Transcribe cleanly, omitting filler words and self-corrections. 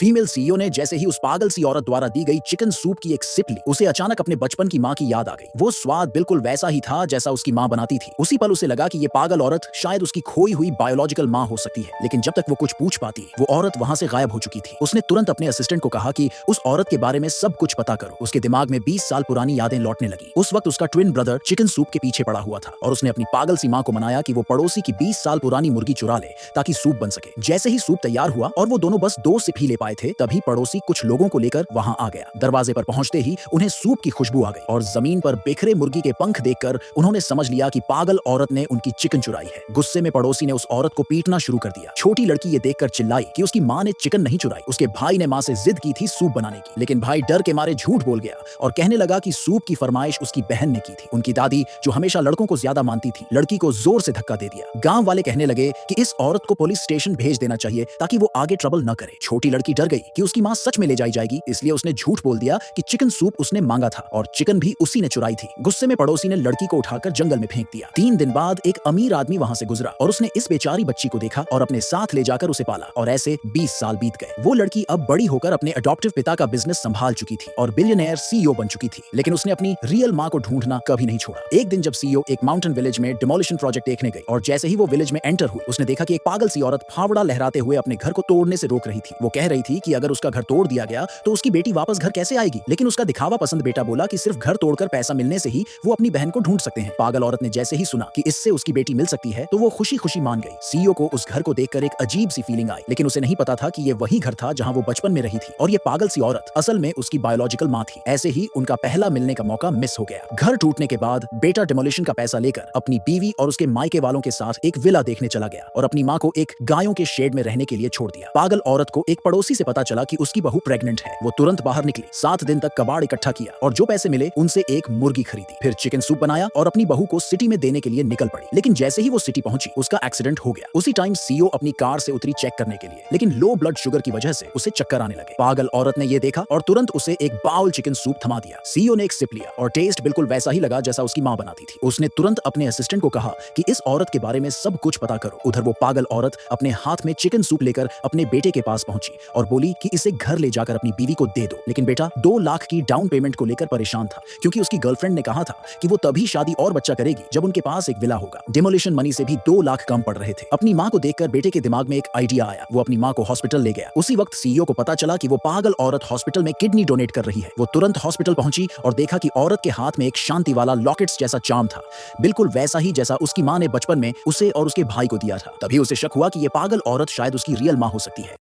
Female CEO ने जैसे ही उस पागल सी औरत द्वारा दी गई चिकन सूप की एक सिप ली, उसे अचानक अपने बचपन की माँ की याद आ गई। वो स्वाद बिल्कुल वैसा ही था जैसा उसकी माँ बनाती थी। उसी पल उसे लगा कि ये पागल औरत शायद उसकी खोई हुई बायोलॉजिकल माँ हो सकती है। लेकिन जब तक वो कुछ पूछ पाती, वो औरत वहां से गायब हो चुकी थी। उसने तुरंत अपने असिस्टेंट को कहा कि उस औरत के बारे में सब कुछ पता करो। उसके दिमाग में 20 साल पुरानी यादें लौटने लगी। उस वक्त उसका ट्विन ब्रदर चिकन सूप के पीछे पड़ा हुआ था और उसने अपनी पागल सी माँ को मनाया कि वो पड़ोसी की 20 साल पुरानी मुर्गी चुरा ले ताकि सूप बन सके। जैसे ही सूप तैयार हुआ और वो दोनों बस 2 सिप ही ले पाए थे, तभी पड़ोसी कुछ लोगों को लेकर वहां आ गया। दरवाजे पर पहुंचते ही उन्हें सूप की खुशबू आ गई और जमीन पर बिखरे मुर्गी के पंख देखकर उन्होंने समझ लिया कि पागल औरत ने उनकी चिकन चुराई है। गुस्से में पड़ोसी ने उस औरत को पीटना शुरू कर दिया। छोटी लड़की ये देखकर चिल्लाई कि उसकी माँ ने चिकन नहीं चुराई, उसके भाई ने माँ से जिद की थी सूप बनाने की। लेकिन भाई डर के मारे झूठ बोल गया और कहने लगा कि सूप की फरमाइश उसकी बहन ने की थी। उनकी दादी, जो हमेशा लड़कों को ज्यादा मानती थी, लड़की को जोर से धक्का दे दिया। गांव वाले कहने लगे कि इस औरत को पुलिस स्टेशन भेज देना चाहिए ताकि वो आगे ट्रबल न करे। छोटी लड़की डर गई कि उसकी माँ सच में ले जाई जाएगी, इसलिए उसने झूठ बोल दिया कि चिकन सूप उसने मांगा था और चिकन भी उसी ने चुराई थी। गुस्से में पड़ोसी ने लड़की को उठाकर जंगल में फेंक दिया। 3 दिन बाद एक अमीर आदमी वहां से गुजरा और उसने इस बेचारी बच्ची को देखा और अपने साथ ले जाकर उसे पाला और ऐसे 20 साल बीत गए। वो लड़की अब बड़ी होकर अपने अडॉप्टिव पिता का बिजनेस संभाल चुकी थी और बिलियनेयर सीईओ बन चुकी थी। लेकिन उसने अपनी रियल माँ को ढूंढना कभी नहीं छोड़ा। एक दिन जब सीईओ एक माउंटेन विलेज में डिमोलिशन प्रोजेक्ट देखने गई और जैसे ही वो विलेज में एंटर हुई, उसने देखा कि एक पागल सी औरत फावड़ा लहराते हुए अपने घर को तोड़ने से रोक रही थी। वो कह रही थी कि अगर उसका घर तोड़ दिया गया तो उसकी बेटी वापस घर कैसे आएगी। लेकिन उसका दिखावा पसंद बेटा बोला कि सिर्फ घर तोड़कर पैसा मिलने से ही वो अपनी बहन को ढूंढ सकते हैं। पागल औरत ने जैसे ही सुना कि इससे उसकी बेटी मिल सकती है तो वो खुशी खुशी मान गई। सीईओ को उस घर को देखकर एक अजीब सी फीलिंग आई, लेकिन उसे नहीं पता था कि ये वही घर था जहां वो बचपन में रही थी और ये पागल सी औरत असल में उसकी बायोलॉजिकल माँ थी। ऐसे ही उनका पहला मिलने का मौका मिस हो गया। घर टूटने के बाद बेटा डिमोलिशन का पैसा लेकर अपनी बीवी और उसके मायके वालों के साथ एक विला देखने चला गया और अपनी माँ को एक गायों के शेड में रहने के लिए छोड़ दिया। पागल औरत को एक पड़ोसी से पता चला कि उसकी बहू प्रेग्नेंट है। वो तुरंत बाहर निकली, 7 दिन तक कबाड़ इकट्ठा किया और जो पैसे मिले उनसे एक मुर्गी खरीदी। फिर चिकन सूप बनाया और अपनी बहू को सिटी में देने के लिए निकल पड़ी। लेकिन जैसे ही वो सिटी पहुंची, उसका एक्सीडेंट हो गया। उसी टाइम सीईओ अपनी कार से उतरी चेक करने के लिए, लेकिन लो ब्लड शुगर की वजह से उसे चक्कर आने लगे। पागल औरत ने ये देखा और तुरंत उसे एक बाउल चिकन सूप थमा दिया। सीईओ ने एक सिप लिया और टेस्ट बिल्कुल वैसा ही लगा जैसा उसकी माँ बनाती थी। उसने तुरंत अपने असिस्टेंट को कहा कि इस औरत के बारे में सब कुछ पता करो। उधर वो पागल औरत अपने हाथ में चिकन सूप लेकर अपने बेटे के पास पहुंची और बोली कि इसे घर ले जाकर अपनी बीवी को दे दो। लेकिन बेटा 2 लाख की डाउन पेमेंट को लेकर परेशान था, क्योंकि उसकी गर्लफ्रेंड ने कहा था कि वो तभी शादी और बच्चा करेगी जब उनके पास एक विला होगा। डिमोलिशन मनी से भी 2 लाख कम पड़ रहे थे। अपनी माँ को देखकर बेटे के दिमाग में एक आइडिया आया। वो अपनी माँ को हॉस्पिटल ले गया। उसी वक्त सीईओ को पता चला कि वो पागल औरत हॉस्पिटल में किडनी डोनेट कर रही है। वो तुरंत हॉस्पिटल पहुंची और देखा कि औरत के हाथ में एक शांति वाला लॉकेट्स जैसा चार्म था, बिल्कुल वैसा ही जैसा उसकी माँ ने बचपन में उसे और उसके भाई को दिया था। तभी उसे शक हुआ कि ये पागल औरत शायद उसकी रियल माँ हो सकती है।